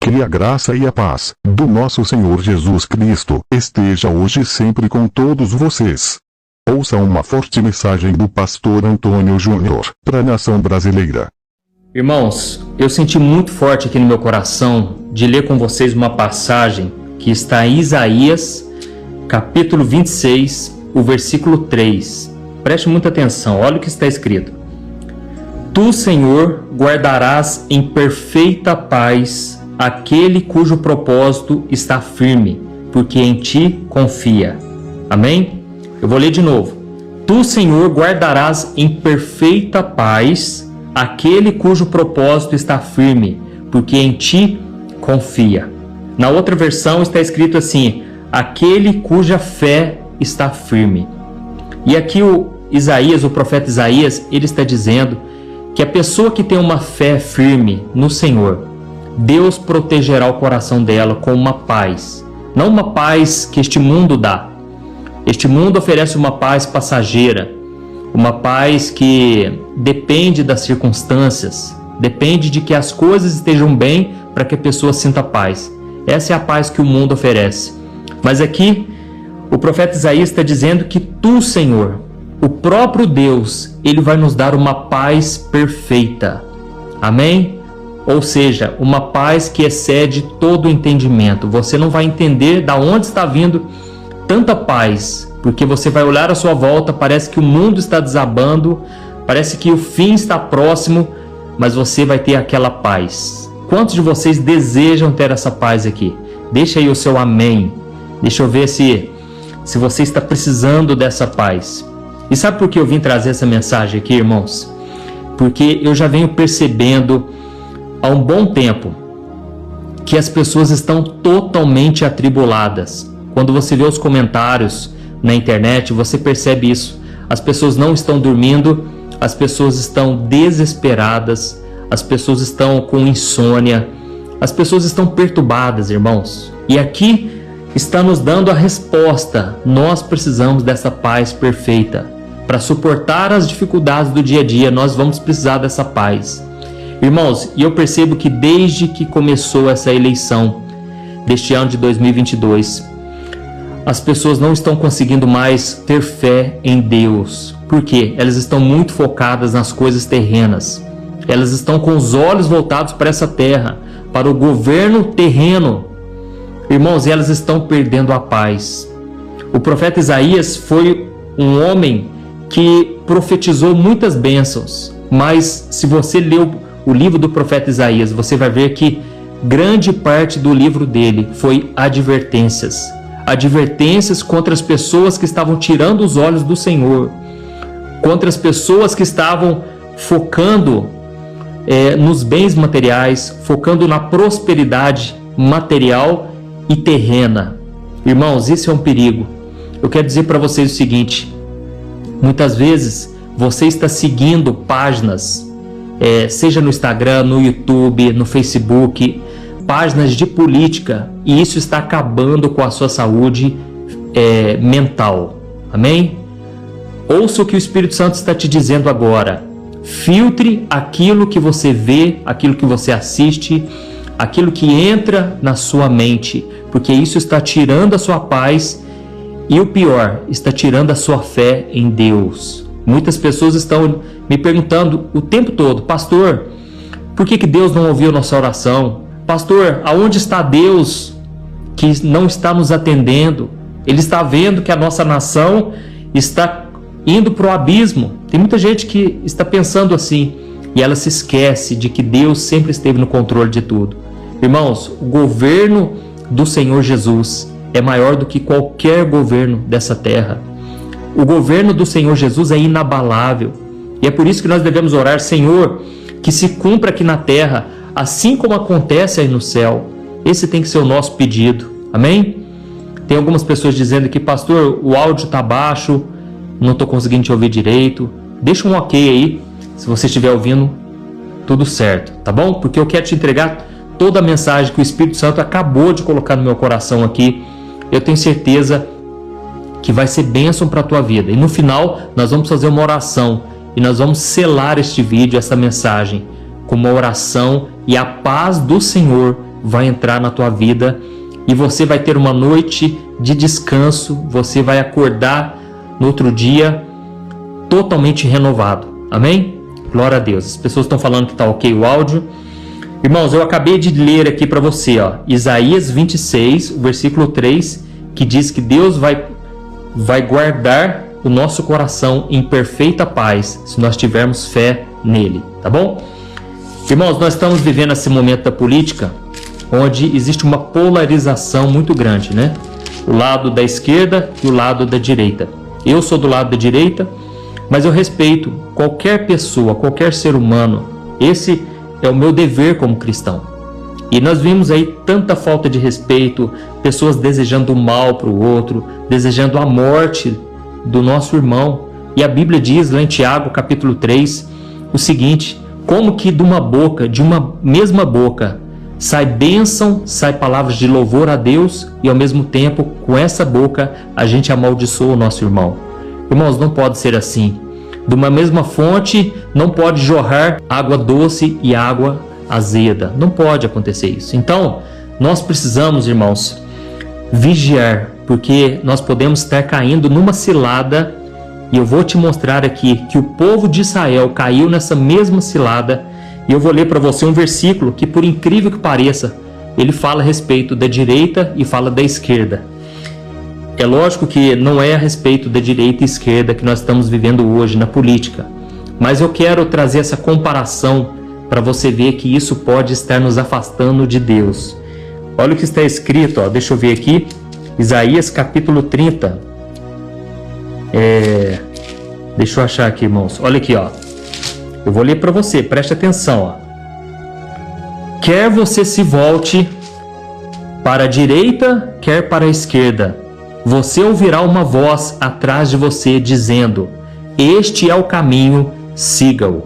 Que a graça e a paz do nosso Senhor Jesus Cristo esteja hoje e sempre com todos vocês. Ouça uma forte mensagem do pastor Antônio Júnior para a nação brasileira. Irmãos, eu senti muito forte aqui no meu coração de ler com vocês uma passagem que está em Isaías, capítulo 26, o versículo 3. Preste muita atenção, olha o que está escrito. Tu, Senhor, guardarás em perfeita paz aquele cujo propósito está firme, porque em ti confia. Amém? Eu vou ler de novo. Tu, Senhor, guardarás em perfeita paz aquele cujo propósito está firme, porque em ti confia. Na outra versão está escrito assim: aquele cuja fé está firme. E aqui o profeta Isaías, ele está dizendo que a pessoa que tem uma fé firme no Senhor, Deus protegerá o coração dela com uma paz. Não uma paz que este mundo dá. Este mundo oferece uma paz passageira, uma paz que depende das circunstâncias, depende de que as coisas estejam bem para que a pessoa sinta paz. Essa é a paz que o mundo oferece. Mas aqui, o profeta Isaías está dizendo que tu, Senhor, o próprio Deus, ele vai nos dar uma paz perfeita. Amém? Ou seja, uma paz que excede todo o entendimento. Você não vai entender de onde está vindo tanta paz, porque você vai olhar à sua volta, parece que o mundo está desabando, parece que o fim está próximo, mas você vai ter aquela paz. Quantos de vocês desejam ter essa paz aqui? Deixa aí o seu amém. Deixa eu ver se você está precisando dessa paz. E sabe por que eu vim trazer essa mensagem aqui, irmãos? Porque eu já venho percebendo há um bom tempo que as pessoas estão totalmente atribuladas. Quando você vê os comentários na internet, você percebe isso. As pessoas não estão dormindo, as pessoas estão desesperadas, as pessoas estão com insônia, as pessoas estão perturbadas, irmãos. E aqui está nos dando a resposta. Nós precisamos dessa paz perfeita. Para suportar as dificuldades do dia a dia, nós vamos precisar dessa paz. Irmãos, e eu percebo que desde que começou essa eleição deste ano de 2022, as pessoas não estão conseguindo mais ter fé em Deus. Por quê? Elas estão muito focadas nas coisas terrenas. Elas estão com os olhos voltados para essa terra, para o governo terreno. Irmãos, elas estão perdendo a paz. O profeta Isaías foi um homem que profetizou muitas bênçãos, mas se você ler o livro do profeta Isaías, você vai ver que grande parte do livro dele foi advertências. Advertências contra as pessoas que estavam tirando os olhos do Senhor, contra as pessoas que estavam focando nos bens materiais, focando na prosperidade material e terrena. Irmãos, isso é um perigo. Eu quero dizer para vocês o seguinte: muitas vezes você está seguindo páginas, seja no Instagram, no YouTube, no Facebook, páginas de política, e isso está acabando com a sua saúde mental. Amém? Ouça o que o Espírito Santo está te dizendo agora. Filtre aquilo que você vê, aquilo que você assiste, aquilo que entra na sua mente, porque isso está tirando a sua paz e, o pior, está tirando a sua fé em Deus. Muitas pessoas estão me perguntando o tempo todo: pastor, por que Deus não ouviu nossa oração? Pastor, aonde está Deus que não está nos atendendo? Ele está vendo que a nossa nação está indo para o abismo. Tem muita gente que está pensando assim, e ela se esquece de que Deus sempre esteve no controle de tudo. Irmãos, o governo do Senhor Jesus é maior do que qualquer governo dessa terra. O governo do Senhor Jesus é inabalável. E é por isso que nós devemos orar: Senhor, que se cumpra aqui na terra, assim como acontece aí no céu. Esse tem que ser o nosso pedido. Amém? Tem algumas pessoas dizendo que, pastor, o áudio está baixo, não estou conseguindo te ouvir direito. Deixa um ok aí, se você estiver ouvindo tudo certo, tá bom? Porque eu quero te entregar toda a mensagem que o Espírito Santo acabou de colocar no meu coração aqui. Eu tenho certeza que vai ser bênção para a tua vida. E no final, nós vamos fazer uma oração e nós vamos selar este vídeo, essa mensagem, com uma oração, e a paz do Senhor vai entrar na tua vida e você vai ter uma noite de descanso, você vai acordar no outro dia totalmente renovado. Amém? Glória a Deus. As pessoas estão falando que está ok o áudio. Irmãos, eu acabei de ler aqui para você, ó, Isaías 26, o versículo 3, que diz que Deus vai guardar o nosso coração em perfeita paz se nós tivermos fé nele, tá bom? Irmãos, nós estamos vivendo esse momento da política onde existe uma polarização muito grande, né? O lado da esquerda e o lado da direita. Eu sou do lado da direita, mas eu respeito qualquer pessoa, qualquer ser humano. Esse é o meu dever como cristão. E nós vimos aí tanta falta de respeito, pessoas desejando o mal para o outro, desejando a morte do nosso irmão. E a Bíblia diz lá em Tiago, capítulo 3, o seguinte: como que de uma boca, de uma mesma boca, sai bênção, sai palavras de louvor a Deus, e ao mesmo tempo, com essa boca, a gente amaldiçoa o nosso irmão. Irmãos, não pode ser assim. De uma mesma fonte não pode jorrar água doce e água azeda. Não pode acontecer isso. Então, nós precisamos, irmãos, vigiar, porque nós podemos estar caindo numa cilada, e eu vou te mostrar aqui que o povo de Israel caiu nessa mesma cilada, e eu vou ler para você um versículo que, por incrível que pareça, ele fala a respeito da direita e fala da esquerda. É lógico que não é a respeito da direita e esquerda que nós estamos vivendo hoje na política, mas eu quero trazer essa comparação para você ver que isso pode estar nos afastando de Deus. Olha o que está escrito, ó, deixa eu ver aqui, Isaías capítulo 30. Deixa eu achar aqui, irmãos. Olha aqui, ó. Eu vou ler para você, preste atenção, ó. Quer você se volte para a direita, quer para a esquerda, você ouvirá uma voz atrás de você dizendo: este é o caminho, siga-o.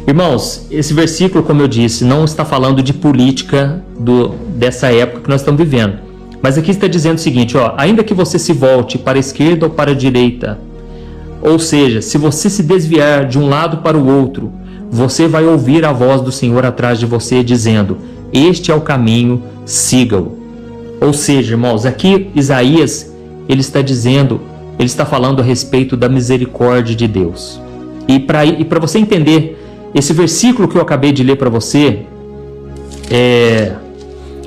Irmãos, esse versículo, como eu disse, não está falando de política dessa época que nós estamos vivendo. Mas aqui está dizendo o seguinte, ó, ainda que você se volte para a esquerda ou para a direita, ou seja, se você se desviar de um lado para o outro, você vai ouvir a voz do Senhor atrás de você dizendo: este é o caminho, siga-o. Ou seja, irmãos, aqui Isaías, ele está falando a respeito da misericórdia de Deus. E para você entender esse versículo que eu acabei de ler para você,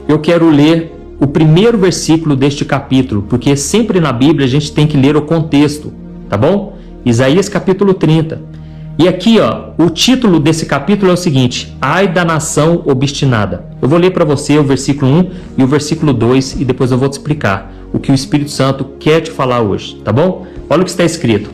eu quero ler o primeiro versículo deste capítulo, porque sempre na Bíblia a gente tem que ler o contexto, tá bom? Isaías capítulo 30. E aqui, ó, o título desse capítulo é o seguinte: ai da nação obstinada. Eu vou ler para você o versículo 1 e o versículo 2 e depois eu vou te explicar o que o Espírito Santo quer te falar hoje, tá bom? Olha o que está escrito: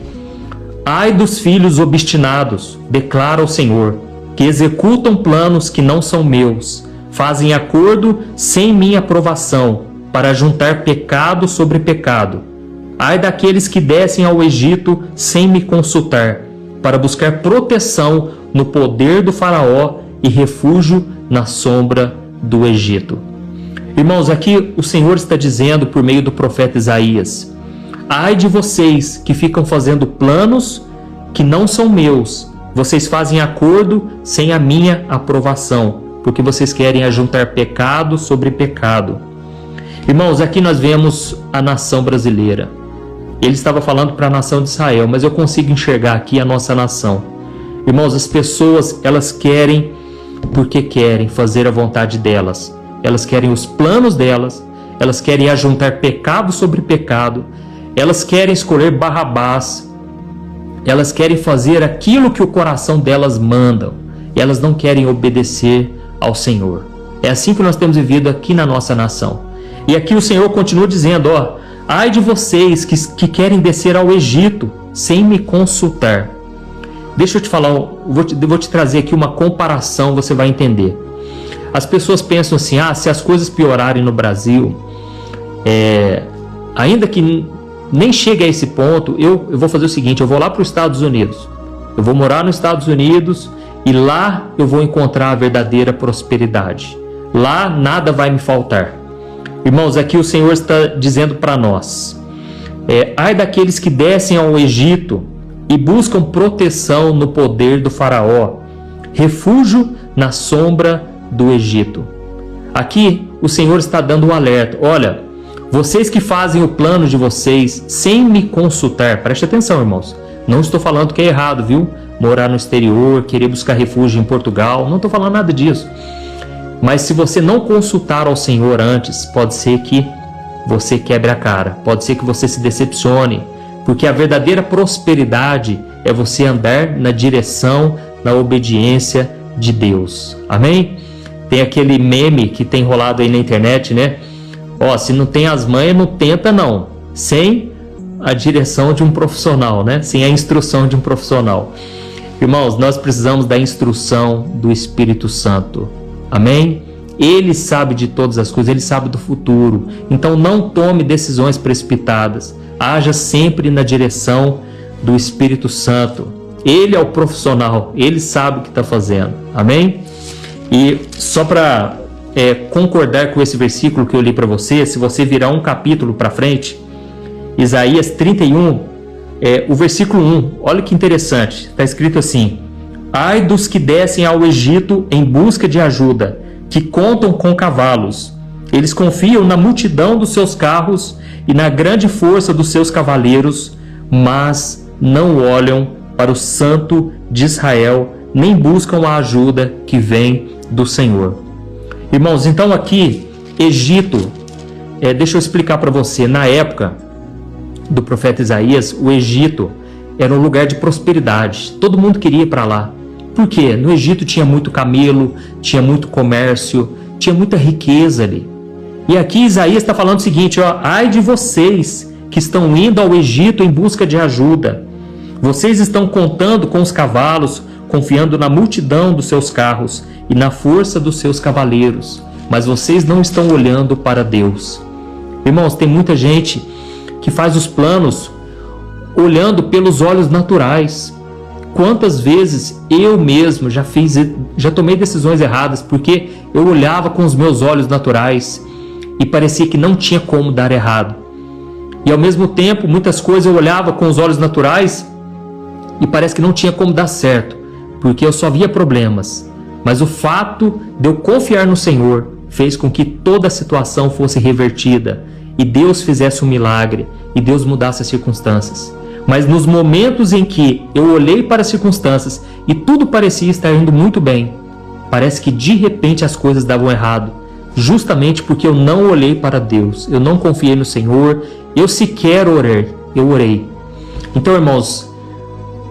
ai dos filhos obstinados, declara o Senhor, que executam planos que não são meus, fazem acordo sem minha aprovação, para juntar pecado sobre pecado. Ai daqueles que descem ao Egito sem me consultar, para buscar proteção no poder do faraó e refúgio na sombra do Egito. Irmãos, aqui o Senhor está dizendo por meio do profeta Isaías: ai de vocês que ficam fazendo planos que não são meus, vocês fazem acordo sem a minha aprovação, porque vocês querem ajuntar pecado sobre pecado. Irmãos, aqui nós vemos a nação brasileira. Ele estava falando para a nação de Israel, mas eu consigo enxergar aqui a nossa nação. Irmãos, as pessoas, elas querem porque querem fazer a vontade delas. Elas querem os planos delas, elas querem ajuntar pecado sobre pecado, elas querem escolher Barrabás, elas querem fazer aquilo que o coração delas manda, e elas não querem obedecer ao Senhor. É assim que nós temos vivido aqui na nossa nação. E aqui o Senhor continua dizendo, ó: ai de vocês que querem descer ao Egito sem me consultar. Deixa eu te falar, vou te trazer aqui uma comparação, você vai entender. As pessoas pensam assim, se as coisas piorarem no Brasil, ainda que nem chegue a esse ponto, eu vou fazer o seguinte: eu vou lá para os Estados Unidos, eu vou morar nos Estados Unidos e lá eu vou encontrar a verdadeira prosperidade. Lá nada vai me faltar. Irmãos, aqui o Senhor está dizendo para nós: ai daqueles que descem ao Egito e buscam proteção no poder do faraó, refúgio na sombra do Egito. Aqui o Senhor está dando um alerta. Olha, vocês que fazem o plano de vocês sem me consultar, preste atenção, irmãos. Não estou falando que é errado, viu? Morar no exterior, querer buscar refúgio em Portugal, não estou falando nada disso. Mas se você não consultar ao Senhor antes, pode ser que você quebre a cara, pode ser que você se decepcione, porque a verdadeira prosperidade é você andar na direção, na obediência de Deus. Amém? Tem aquele meme que tem rolado aí na internet, né? Ó, se não tem as manhas, não tenta não. Sem a direção de um profissional, né? Sem a instrução de um profissional. Irmãos, nós precisamos da instrução do Espírito Santo. Amém? Ele sabe de todas as coisas, ele sabe do futuro. Então não tome decisões precipitadas. Haja sempre na direção do Espírito Santo. Ele é o profissional, ele sabe o que está fazendo. Amém? E só para concordar com esse versículo que eu li para você, se você virar um capítulo para frente, Isaías 31, o versículo 1, olha que interessante, está escrito assim: ai dos que descem ao Egito em busca de ajuda, que contam com cavalos. Eles confiam na multidão dos seus carros e na grande força dos seus cavaleiros, mas não olham para o Santo de Israel, nem buscam a ajuda que vem do Senhor. Irmãos, então aqui, Egito, deixa eu explicar para você, na época do profeta Isaías, o Egito era um lugar de prosperidade, todo mundo queria ir para lá. Por quê? No Egito tinha muito camelo, tinha muito comércio, tinha muita riqueza ali. E aqui Isaías está falando o seguinte, ó: ai de vocês que estão indo ao Egito em busca de ajuda. Vocês estão contando com os cavalos, confiando na multidão dos seus carros e na força dos seus cavaleiros, mas vocês não estão olhando para Deus. Irmãos, tem muita gente que faz os planos olhando pelos olhos naturais. Quantas vezes eu mesmo já tomei decisões erradas porque eu olhava com os meus olhos naturais e parecia que não tinha como dar errado. E ao mesmo tempo, muitas coisas eu olhava com os olhos naturais e parece que não tinha como dar certo, porque eu só via problemas. Mas o fato de eu confiar no Senhor fez com que toda a situação fosse revertida e Deus fizesse um milagre e Deus mudasse as circunstâncias. Mas nos momentos em que eu olhei para as circunstâncias e tudo parecia estar indo muito bem, parece que de repente as coisas davam errado, justamente porque eu não olhei para Deus, eu não confiei no Senhor, eu sequer orei. Então, irmãos,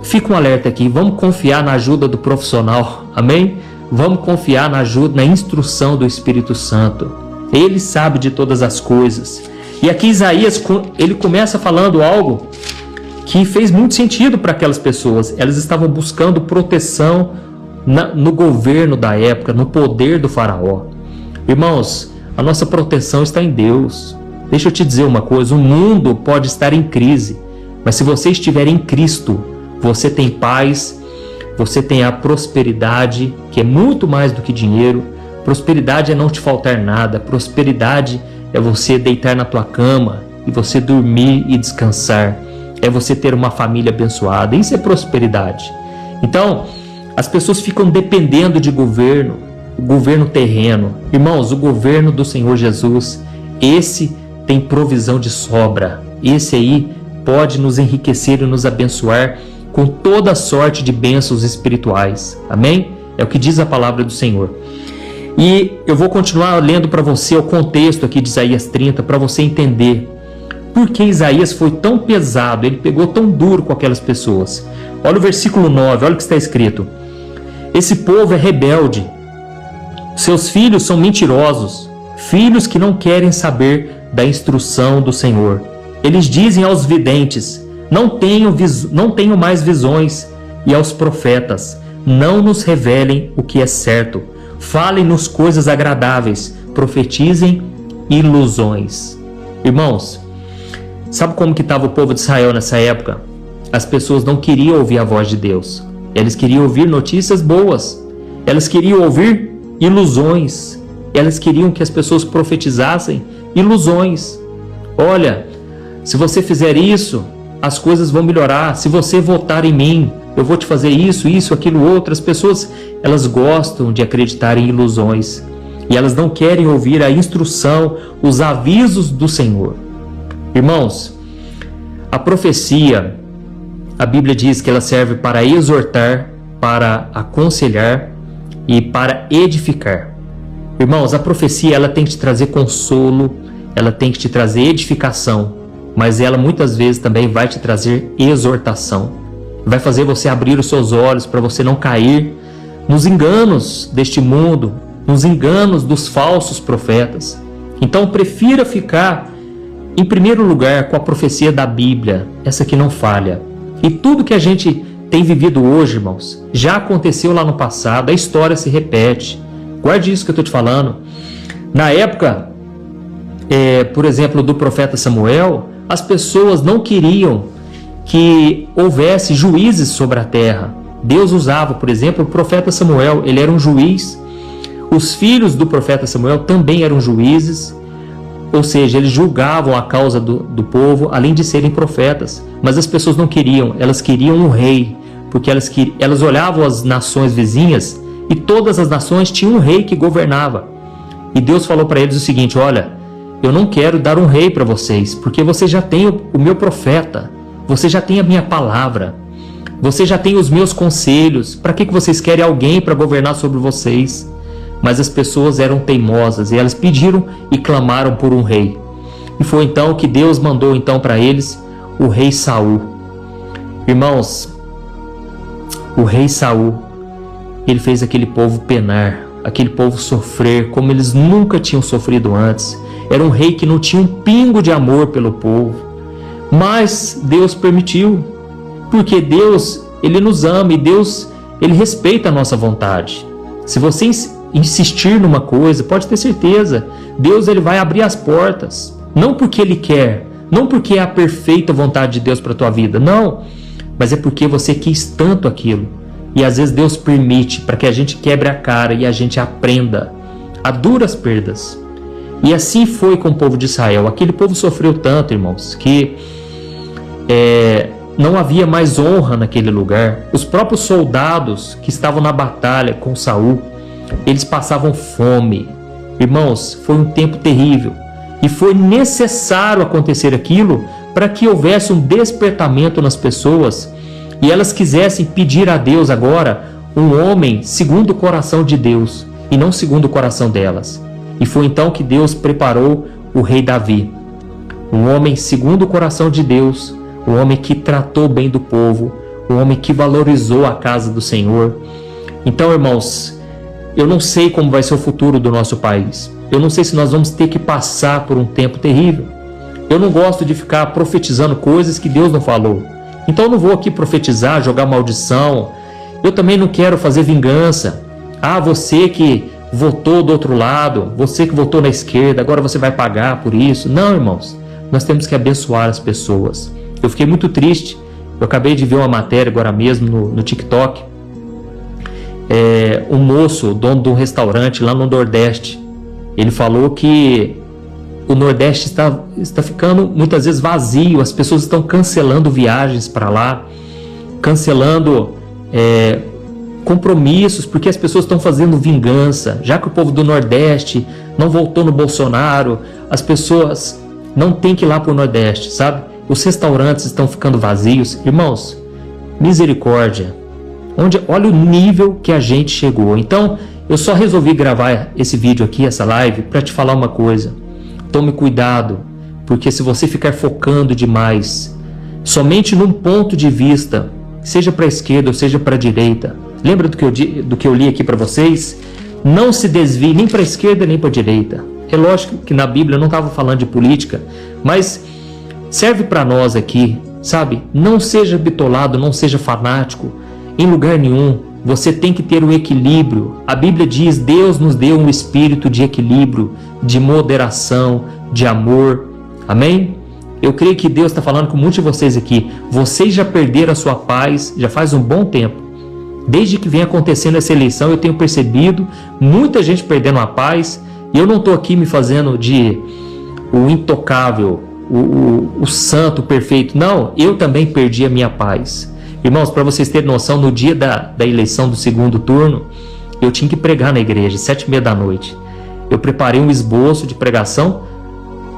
fica um alerta aqui, vamos confiar na ajuda do profissional, amém? Vamos confiar na ajuda, na instrução do Espírito Santo. Ele sabe de todas as coisas. E aqui Isaías, ele começa falando algo que fez muito sentido para aquelas pessoas. Elas estavam buscando proteção no governo da época, no poder do faraó. Irmãos, a nossa proteção está em Deus. Deixa eu te dizer uma coisa, o mundo pode estar em crise, mas se você estiver em Cristo, você tem paz, você tem a prosperidade, que é muito mais do que dinheiro. Prosperidade é não te faltar nada, prosperidade é você deitar na tua cama e você dormir e descansar. É você ter uma família abençoada, isso é prosperidade. Então, as pessoas ficam dependendo de governo, o governo terreno. Irmãos, o governo do Senhor Jesus, esse tem provisão de sobra. Esse aí pode nos enriquecer e nos abençoar com toda sorte de bênçãos espirituais. Amém? É o que diz a palavra do Senhor. E eu vou continuar lendo para você o contexto aqui de Isaías 30, para você entender por que Isaías foi tão pesado, ele pegou tão duro com aquelas pessoas. Olha o versículo 9, olha o que está escrito. Esse povo é rebelde, seus filhos são mentirosos, filhos que não querem saber da instrução do Senhor. Eles dizem aos videntes, não tenho mais visões, e aos profetas, não nos revelem o que é certo. Falem-nos coisas agradáveis, profetizem ilusões. Irmãos, sabe como que estava o povo de Israel nessa época? As pessoas não queriam ouvir a voz de Deus. Elas queriam ouvir notícias boas. Elas queriam ouvir ilusões. Elas queriam que as pessoas profetizassem ilusões. Olha, se você fizer isso, as coisas vão melhorar. Se você votar em mim, eu vou te fazer isso, aquilo, outro. As pessoas, elas gostam de acreditar em ilusões. e elas não querem ouvir a instrução, os avisos do Senhor. Irmãos, a profecia, a Bíblia diz que ela serve para exortar, para aconselhar e para edificar. Irmãos, a profecia ela tem que te trazer consolo, ela tem que te trazer edificação, mas ela muitas vezes também vai te trazer exortação. Vai fazer você abrir os seus olhos para você não cair nos enganos deste mundo, nos enganos dos falsos profetas. Então prefira ficar em primeiro lugar com a profecia da Bíblia, essa que não falha. E tudo que a gente tem vivido hoje, irmãos, já aconteceu lá no passado, a história se repete. Guarde isso que eu estou te falando. Na época, por exemplo, do profeta Samuel, as pessoas não queriam que houvesse juízes sobre a terra. Deus usava, por exemplo, o profeta Samuel, ele era um juiz. Os filhos do profeta Samuel também eram juízes, ou seja, eles julgavam a causa do povo, além de serem profetas. Mas as pessoas não queriam, elas queriam um rei, porque elas olhavam as nações vizinhas e todas as nações tinham um rei que governava. E Deus falou para eles o seguinte: olha, eu não quero dar um rei para vocês, porque vocês já têm o meu profeta, você já tem a minha palavra, você já tem os meus conselhos, para que vocês querem alguém para governar sobre vocês? Mas as pessoas eram teimosas e elas pediram e clamaram por um rei. E foi então que Deus mandou então para eles o rei Saul. Irmãos, o rei Saul, ele fez aquele povo penar, aquele povo sofrer como eles nunca tinham sofrido antes. Era um rei que não tinha um pingo de amor pelo povo. Mas Deus permitiu, porque Deus, ele nos ama e Deus, ele respeita a nossa vontade. Se você insistir numa coisa, pode ter certeza, Deus ele vai abrir as portas, não porque ele quer, não porque é a perfeita vontade de Deus para a tua vida, não, mas é porque você quis tanto aquilo, e às vezes Deus permite para que a gente quebre a cara e a gente aprenda a duras perdas. E assim foi com o povo de Israel. Aquele povo sofreu tanto, irmãos, que não havia mais honra naquele lugar. Os próprios soldados que estavam na batalha com Saul, eles passavam fome. Irmãos, foi um tempo terrível. E foi necessário acontecer aquilo para que houvesse um despertamento nas pessoas e elas quisessem pedir a Deus agora um homem segundo o coração de Deus e não segundo o coração delas. E foi então que Deus preparou o rei Davi, um homem segundo o coração de Deus, um homem que tratou bem do povo, um homem que valorizou a casa do Senhor. Então, irmãos, eu não sei como vai ser o futuro do nosso país. Eu não sei se nós vamos ter que passar por um tempo terrível. Eu não gosto de ficar profetizando coisas que Deus não falou. Então eu não vou aqui profetizar, jogar maldição. Eu também não quero fazer vingança. Ah, você que votou do outro lado, você que votou na esquerda, agora você vai pagar por isso. Não, irmãos, nós temos que abençoar as pessoas. Eu fiquei muito triste. Eu acabei de ver uma matéria agora mesmo no TikTok. Um moço, dono de um restaurante lá no Nordeste, ele falou que o Nordeste está ficando muitas vezes vazio, as pessoas estão cancelando viagens para lá, cancelando compromissos, porque as pessoas estão fazendo vingança. Já que o povo do Nordeste não votou no Bolsonaro, as pessoas não têm que ir lá para o Nordeste, sabe? Os restaurantes estão ficando vazios. Irmãos, misericórdia. Olha o nível que a gente chegou. Então, eu só resolvi gravar esse vídeo aqui, essa live, para te falar uma coisa. Tome cuidado, porque se você ficar focando demais, somente num ponto de vista, seja para a esquerda ou seja para a direita, lembra do que eu li aqui para vocês? Não se desvie nem para a esquerda nem para a direita. É lógico que na Bíblia eu não estava falando de política, mas serve para nós aqui, sabe? Não seja bitolado, não seja fanático em lugar nenhum. Você tem que ter um equilíbrio. A Bíblia diz: Deus nos deu um espírito de equilíbrio, de moderação, de amor. Amém? Eu creio que Deus está falando com muitos de vocês aqui. Vocês já perderam a sua paz já faz um bom tempo. Desde que vem acontecendo essa eleição, eu tenho percebido muita gente perdendo a paz. E eu não estou aqui me fazendo de o intocável, o santo, o perfeito. Não, eu também perdi a minha paz. Irmãos, para vocês terem noção, no dia da eleição do segundo turno, eu tinha que pregar na igreja, 7h30 da noite. Eu preparei um esboço de pregação,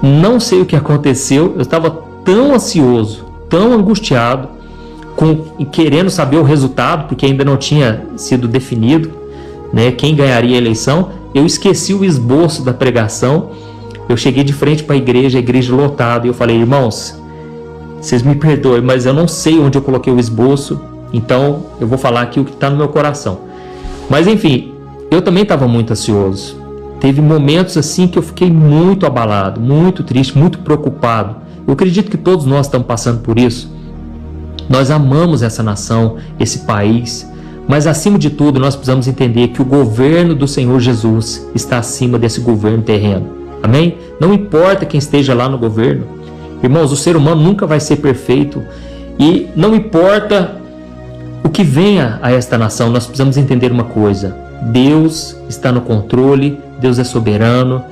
não sei o que aconteceu, eu estava tão ansioso, tão angustiado, querendo saber o resultado, porque ainda não tinha sido definido, né, quem ganharia a eleição. Eu esqueci o esboço da pregação. Eu cheguei de frente para a igreja lotada, e eu falei: irmãos, vocês me perdoem, mas eu não sei onde eu coloquei o esboço, então eu vou falar aqui o que está no meu coração. Mas enfim, eu também estava muito ansioso. Teve momentos assim que eu fiquei muito abalado, muito triste, muito preocupado. Eu acredito que todos nós estamos passando por isso. Nós amamos essa nação, esse país, mas acima de tudo nós precisamos entender que o governo do Senhor Jesus está acima desse governo terreno. Amém? Não importa quem esteja lá no governo. Irmãos, o ser humano nunca vai ser perfeito, e não importa o que venha a esta nação, nós precisamos entender uma coisa: Deus está no controle, Deus é soberano,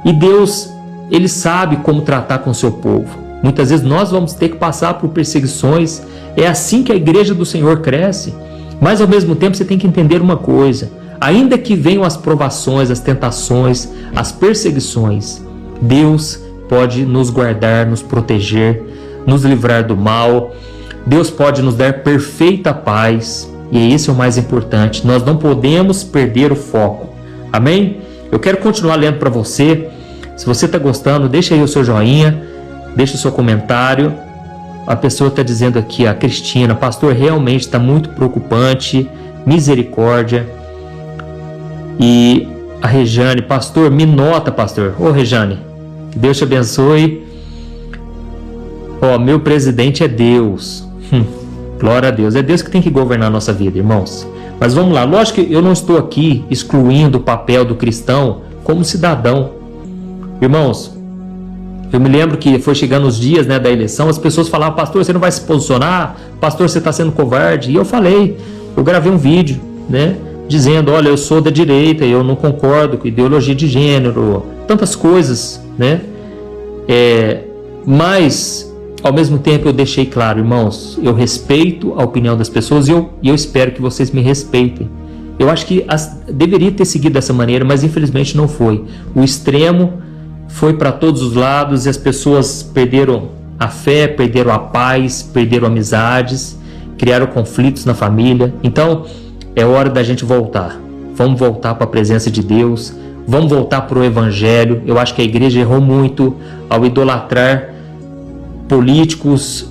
e Deus, Ele sabe como tratar com o seu povo. Muitas vezes nós vamos ter que passar por perseguições, é assim que a igreja do Senhor cresce. Mas ao mesmo tempo você tem que entender uma coisa: ainda que venham as provações, as tentações, as perseguições, Deus pode nos guardar, nos proteger, nos livrar do mal. Deus pode nos dar perfeita paz, e esse é o mais importante. Nós não podemos perder o foco. Amém? Eu quero continuar lendo para você. Se você está gostando, deixa aí o seu joinha, deixa o seu comentário. A pessoa está dizendo aqui, a Cristina: pastor, realmente está muito preocupante, misericórdia. E a Rejane: pastor, me nota, pastor. Ô Rejane, que Deus te abençoe. Ó, meu presidente é Deus. Glória a Deus. É Deus que tem que governar a nossa vida, irmãos. Mas vamos lá. Lógico que eu não estou aqui excluindo o papel do cristão como cidadão. Irmãos, eu me lembro que foi chegando os dias, né, da eleição, as pessoas falavam: pastor, você não vai se posicionar? Pastor, você está sendo covarde. E eu falei, eu gravei um vídeo, né, dizendo: olha, eu sou da direita, eu não concordo com ideologia de gênero, tantas coisas, né? Mas ao mesmo tempo eu deixei claro: irmãos, eu respeito a opinião das pessoas, e eu espero que vocês me respeitem. Eu acho que deveria ter seguido dessa maneira, mas infelizmente não foi. O extremo foi para todos os lados, e as pessoas perderam a fé, perderam a paz, perderam amizades, criaram conflitos na família. Então é hora da gente voltar. Vamos voltar para a presença de Deus, vamos voltar para o Evangelho. Eu acho que a igreja errou muito ao idolatrar políticos.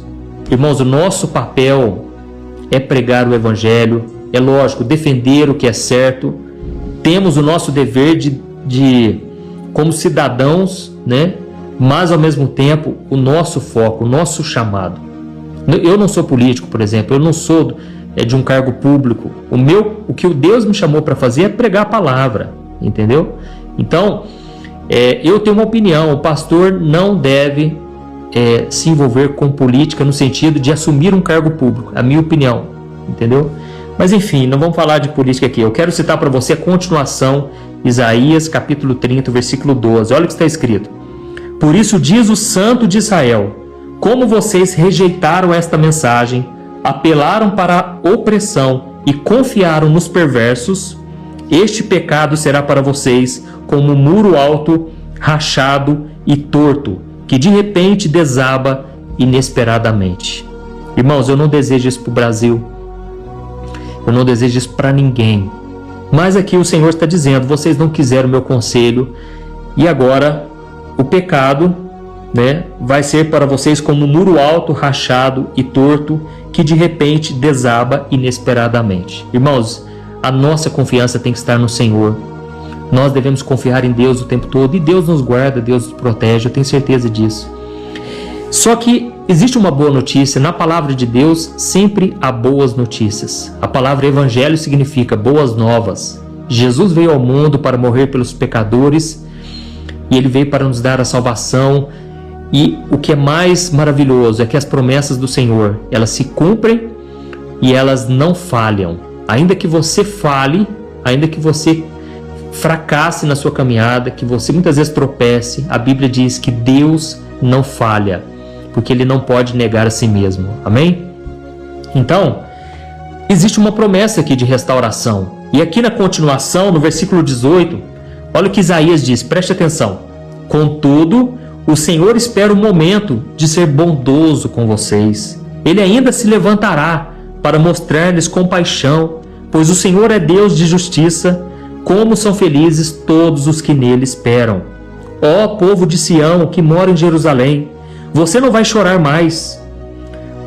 Irmãos, o nosso papel é pregar o Evangelho, é lógico, defender o que é certo. Temos o nosso dever de como cidadãos, né? Mas ao mesmo tempo o nosso foco, o nosso chamado. Eu não sou político, por exemplo, eu não sou de um cargo público. O que Deus me chamou para fazer é pregar a palavra, entendeu? Então, eu tenho uma opinião: o pastor não deve se envolver com política no sentido de assumir um cargo público, a minha opinião, entendeu? Mas enfim, não vamos falar de política aqui. Eu quero citar para você a continuação, Isaías capítulo 30, versículo 12. Olha o que está escrito: por isso diz o Santo de Israel: como vocês rejeitaram esta mensagem, apelaram para a opressão e confiaram nos perversos, este pecado será para vocês como um muro alto, rachado e torto, que de repente desaba inesperadamente. Irmãos, eu não desejo isso para o Brasil, eu não desejo isso para ninguém. Mas aqui o Senhor está dizendo: vocês não quiseram o meu conselho, e agora o pecado, né, vai ser para vocês como um muro alto, rachado e torto, que de repente desaba inesperadamente. Irmãos, a nossa confiança tem que estar no Senhor. Nós devemos confiar em Deus o tempo todo, e Deus nos guarda, Deus nos protege, eu tenho certeza disso. Só que existe uma boa notícia: na palavra de Deus sempre há boas notícias. A palavra evangelho significa boas novas. Jesus veio ao mundo para morrer pelos pecadores, e Ele veio para nos dar a salvação. E o que é mais maravilhoso é que as promessas do Senhor, elas se cumprem e elas não falham. Ainda que você fale, ainda que você fracasse na sua caminhada, que você muitas vezes tropece, a Bíblia diz que Deus não falha, porque Ele não pode negar a si mesmo. Amém? Então, existe uma promessa aqui de restauração. E aqui na continuação, no versículo 18, Olha o que Isaías diz, preste atenção. Contudo, o Senhor espera o momento de ser bondoso com vocês. Ele ainda se levantará para mostrar-lhes compaixão, pois o Senhor é Deus de justiça. Como são felizes todos os que nele esperam. Ó povo de Sião que mora em Jerusalém, você não vai chorar mais.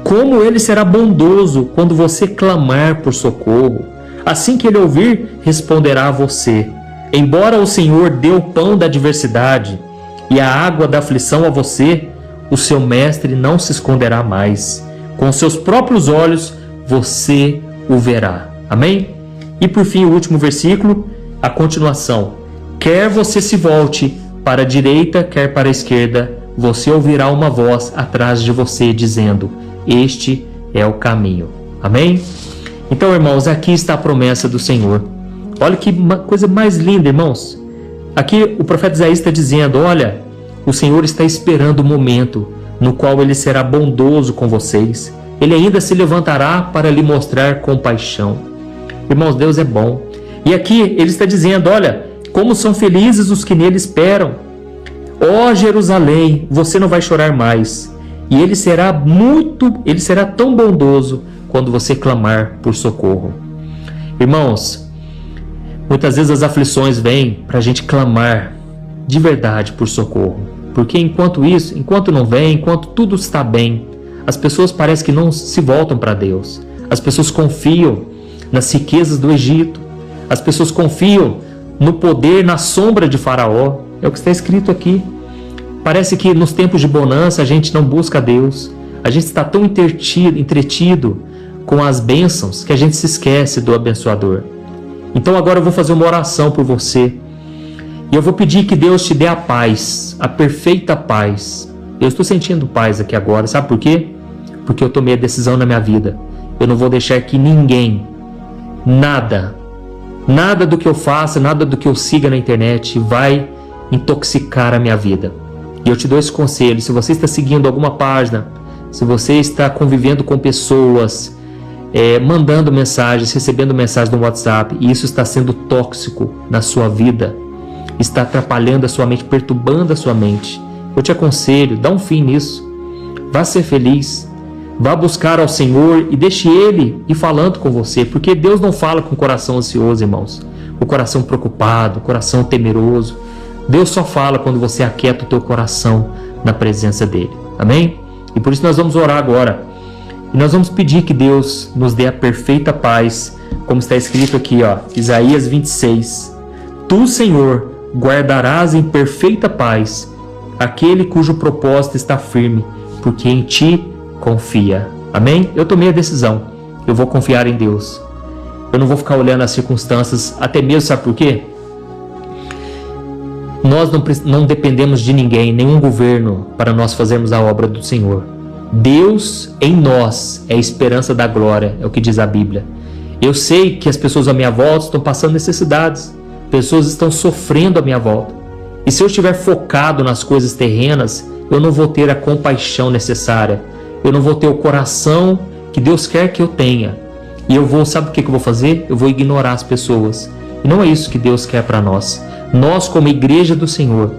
Como ele será bondoso quando você clamar por socorro. Assim que ele ouvir, responderá a você. Embora o Senhor dê o pão da adversidade e a água da aflição a você, o seu mestre não se esconderá mais. Com seus próprios olhos você o verá. Amém? E por fim, o último versículo, a continuação. Quer você se volte para a direita, quer para a esquerda, você ouvirá uma voz atrás de você dizendo: este é o caminho. Amém? Então, irmãos, aqui está a promessa do Senhor. Olha que coisa mais linda, irmãos. Aqui o profeta Isaías está dizendo: olha, o Senhor está esperando o momento no qual ele será bondoso com vocês. Ele ainda se levantará para lhe mostrar compaixão. Irmãos, Deus é bom. E aqui ele está dizendo: olha, como são felizes os que nele esperam. Ó Jerusalém, você não vai chorar mais. E ele será tão bondoso quando você clamar por socorro. Irmãos, muitas vezes as aflições vêm para a gente clamar de verdade por socorro. Porque enquanto não vem, enquanto tudo está bem, as pessoas parecem que não se voltam para Deus. As pessoas confiam nas riquezas do Egito. As pessoas confiam no poder, na sombra de Faraó. É o que está escrito aqui. Parece que nos tempos de bonança a gente não busca a Deus. A gente está tão entretido com as bênçãos que a gente se esquece do abençoador. Então agora eu vou fazer uma oração por você. E eu vou pedir que Deus te dê a paz, a perfeita paz. Eu estou sentindo paz aqui agora. Sabe por quê? Porque eu tomei a decisão na minha vida. Eu não vou deixar que ninguém, nada do que eu faça, nada do que eu siga na internet vai intoxicar a minha vida. E eu te dou esse conselho: se você está seguindo alguma página, se você está convivendo com pessoas, mandando mensagens, recebendo mensagens no WhatsApp, e isso está sendo tóxico na sua vida, está atrapalhando a sua mente, perturbando a sua mente, eu te aconselho, dá um fim nisso. Vá ser feliz, vá buscar ao Senhor e deixe Ele ir falando com você, porque Deus não fala com o coração ansioso, irmãos, o coração preocupado, o coração temeroso. Deus só fala quando você aquieta o teu coração na presença dEle. Amém? E por isso nós vamos orar agora. E nós vamos pedir que Deus nos dê a perfeita paz, como está escrito aqui, Isaías 26. Tu, Senhor, guardarás em perfeita paz aquele cujo propósito está firme, porque em ti confia. Amém? Eu tomei a decisão. Eu vou confiar em Deus. Eu não vou ficar olhando as circunstâncias, até mesmo, sabe por quê? Nós não dependemos de ninguém, nenhum governo, para nós fazermos a obra do Senhor. Deus em nós é a esperança da glória, é o que diz a Bíblia. Eu sei que as pessoas à minha volta estão passando necessidades, pessoas estão sofrendo à minha volta. E se eu estiver focado nas coisas terrenas, eu não vou ter a compaixão necessária, eu não vou ter o coração que Deus quer que eu tenha. E eu vou, sabe o que eu vou fazer? Eu vou ignorar as pessoas. E não é isso que Deus quer para nós. Nós, como igreja do Senhor,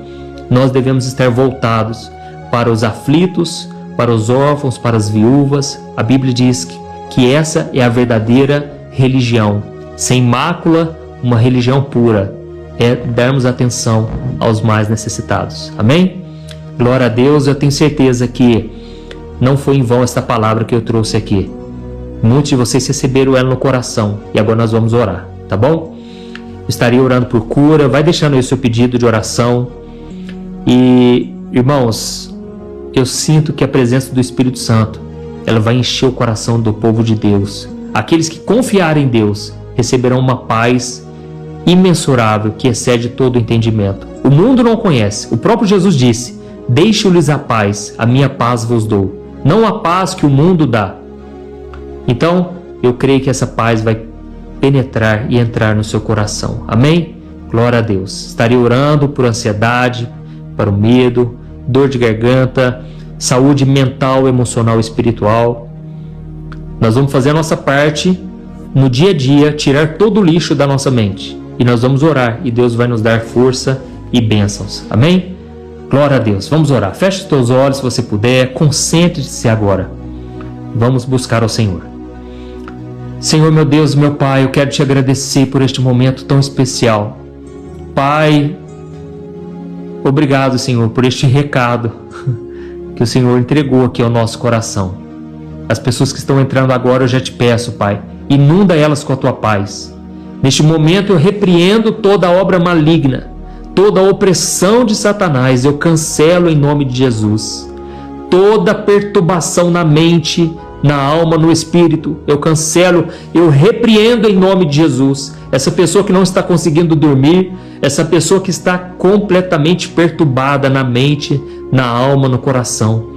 nós devemos estar voltados para os aflitos, para os órfãos, para as viúvas. A Bíblia diz que essa é a verdadeira religião. Sem mácula, uma religião pura. É darmos atenção aos mais necessitados. Amém? Glória a Deus. Eu tenho certeza que não foi em vão esta palavra que eu trouxe aqui. Muitos de vocês receberam ela no coração. E agora nós vamos orar, tá bom? Estaria orando por cura. Vai deixando aí o seu pedido de oração. E, irmãos, eu sinto que a presença do Espírito Santo, ela vai encher o coração do povo de Deus. Aqueles que confiarem em Deus receberão uma paz imensurável que excede todo o entendimento. O mundo não conhece. O próprio Jesus disse: deixo-lhes a paz, a minha paz vos dou. Não a paz que o mundo dá. Então, eu creio que essa paz vai penetrar e entrar no seu coração. Amém? Glória a Deus. Estarei orando por ansiedade, para o medo, dor de garganta, saúde mental, emocional e espiritual. Nós vamos fazer a nossa parte no dia a dia, tirar todo o lixo da nossa mente. e nós vamos orar e Deus vai nos dar força e bênçãos. Amém? Glória a Deus. Vamos orar. Feche os teus olhos se você puder. Concentre-se agora. Vamos buscar ao Senhor. Senhor, meu Deus, meu Pai, eu quero te agradecer por este momento tão especial. Pai, obrigado, Senhor, por este recado que o Senhor entregou aqui ao nosso coração. As pessoas que estão entrando agora, eu já te peço, Pai, inunda elas com a tua paz. Neste momento eu repreendo toda obra maligna, toda opressão de Satanás, eu cancelo em nome de Jesus. Toda perturbação na mente, na alma, no espírito, eu cancelo, eu repreendo em nome de Jesus. Essa pessoa que não está conseguindo dormir, essa pessoa que está completamente perturbada na mente, na alma, no coração.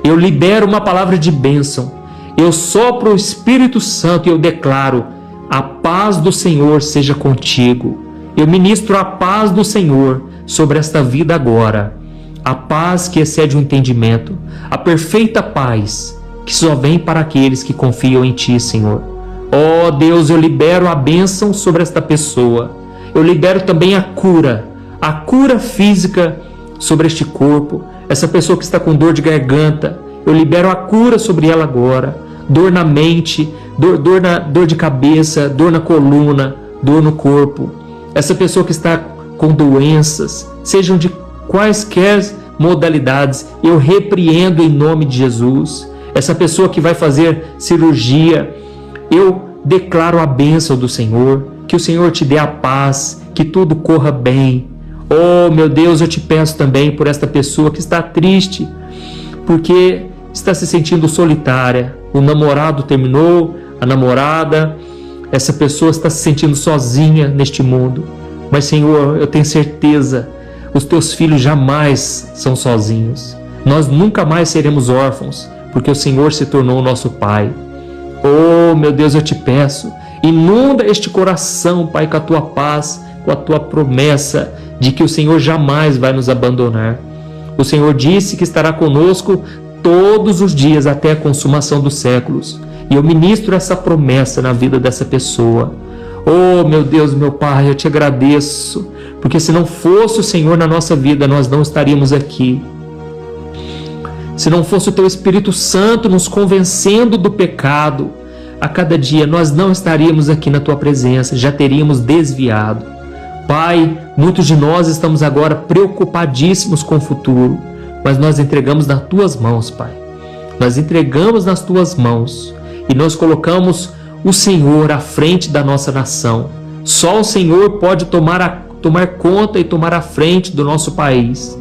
Eu libero uma palavra de bênção. Eu sopro o Espírito Santo e eu declaro: a paz do Senhor seja contigo. Eu ministro a paz do Senhor sobre esta vida agora. A paz que excede o entendimento, a perfeita paz que só vem para aqueles que confiam em Ti, Senhor. Ó Deus, eu libero a bênção sobre esta pessoa. Eu libero também a cura física sobre este corpo. Essa pessoa que está com dor de garganta, eu libero a cura sobre ela agora. Dor na mente, dor de cabeça, dor na coluna, dor no corpo. Essa pessoa que está com doenças, sejam de quaisquer modalidades, eu repreendo em nome de Jesus. Essa pessoa que vai fazer cirurgia, eu declaro a bênção do Senhor, que o Senhor te dê a paz, que tudo corra bem. Oh, meu Deus, eu te peço também por esta pessoa que está triste, porque está se sentindo solitária. O namorado terminou, a namorada, essa pessoa está se sentindo sozinha neste mundo. Mas, Senhor, eu tenho certeza, os teus filhos jamais são sozinhos. Nós nunca mais seremos órfãos, porque o Senhor se tornou o nosso Pai. Oh, meu Deus, eu te peço, inunda este coração, Pai, com a tua paz, com a tua promessa de que o Senhor jamais vai nos abandonar. O Senhor disse que estará conosco todos os dias até a consumação dos séculos. E eu ministro essa promessa na vida dessa pessoa. Oh, meu Deus, meu Pai, eu te agradeço, porque se não fosse o Senhor na nossa vida, nós não estaríamos aqui. Se não fosse o Teu Espírito Santo nos convencendo do pecado, a cada dia nós não estaríamos aqui na Tua presença, já teríamos desviado. Pai, muitos de nós estamos agora preocupadíssimos com o futuro, mas nós entregamos nas Tuas mãos, Pai. Nós entregamos nas Tuas mãos e nós colocamos o Senhor à frente da nossa nação. Só o Senhor pode tomar conta e tomar a frente do nosso país.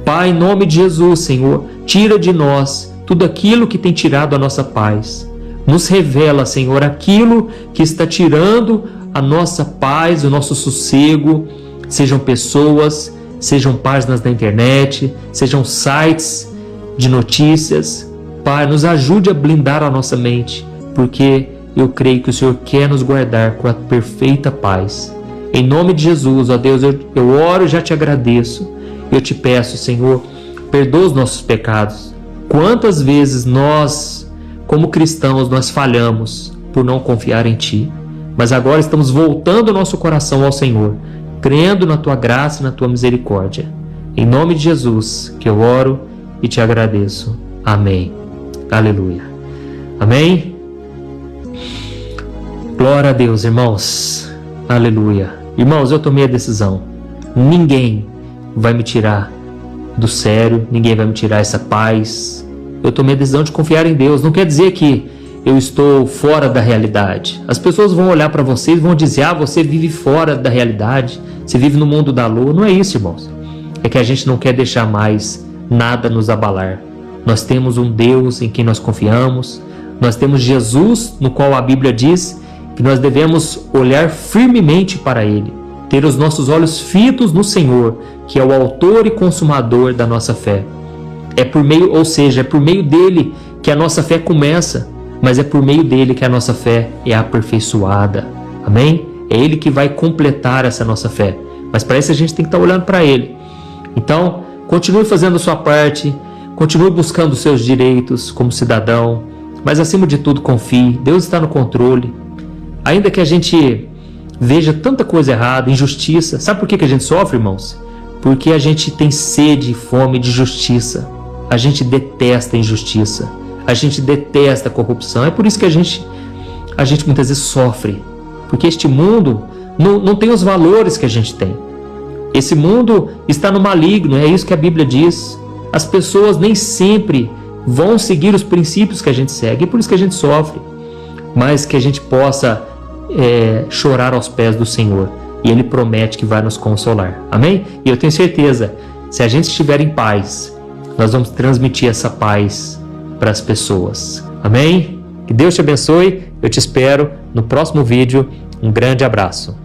Pai, em nome de Jesus, Senhor, tira de nós tudo aquilo que tem tirado a nossa paz. Nos revela, Senhor, aquilo que está tirando a nossa paz, o nosso sossego, sejam pessoas, sejam páginas da internet, sejam sites de notícias. Pai, nos ajude a blindar a nossa mente, porque eu creio que o Senhor quer nos guardar com a perfeita paz. Em nome de Jesus, ó Deus, eu oro e já te agradeço. Eu te peço, Senhor, perdoa os nossos pecados. Quantas vezes nós, como cristãos, nós falhamos por não confiar em Ti. Mas agora estamos voltando o nosso coração ao Senhor, crendo na Tua graça e na Tua misericórdia. Em nome de Jesus que eu oro e te agradeço. Amém. Aleluia. Amém. Glória a Deus, irmãos. Aleluia. Irmãos, eu tomei a decisão. Ninguém vai me tirar do sério, ninguém vai me tirar essa paz. Eu tomei a decisão de confiar em Deus. Não quer dizer que eu estou fora da realidade. As pessoas vão olhar para vocês e vão dizer: ah, você vive fora da realidade, você vive no mundo da lua. Não é isso, irmãos. É que a gente não quer deixar mais nada nos abalar. Nós temos um Deus em quem nós confiamos. Nós temos Jesus, no qual a Bíblia diz que nós devemos olhar firmemente para Ele, ter os nossos olhos fitos no Senhor, que é o autor e consumador da nossa fé. É por meio dele que a nossa fé começa, mas é por meio dele que a nossa fé é aperfeiçoada. Amém? É Ele que vai completar essa nossa fé. Mas para isso a gente tem que estar olhando para Ele. Então, continue fazendo a sua parte, continue buscando os seus direitos como cidadão, mas acima de tudo confie. Deus está no controle. Ainda que a gente veja tanta coisa errada, injustiça. Sabe por que a gente sofre, irmãos? Porque a gente tem sede e fome de justiça. A gente detesta a injustiça. A gente detesta a corrupção. É por isso que a gente muitas vezes sofre. Porque este mundo não tem os valores que a gente tem. Esse mundo está no maligno, é isso que a Bíblia diz. As pessoas nem sempre vão seguir os princípios que a gente segue, é por isso que a gente sofre. Mas que a gente possa chorar aos pés do Senhor. E Ele promete que vai nos consolar. Amém? E eu tenho certeza, se a gente estiver em paz, nós vamos transmitir essa paz para as pessoas. Amém? Que Deus te abençoe. Eu te espero no próximo vídeo. Um grande abraço.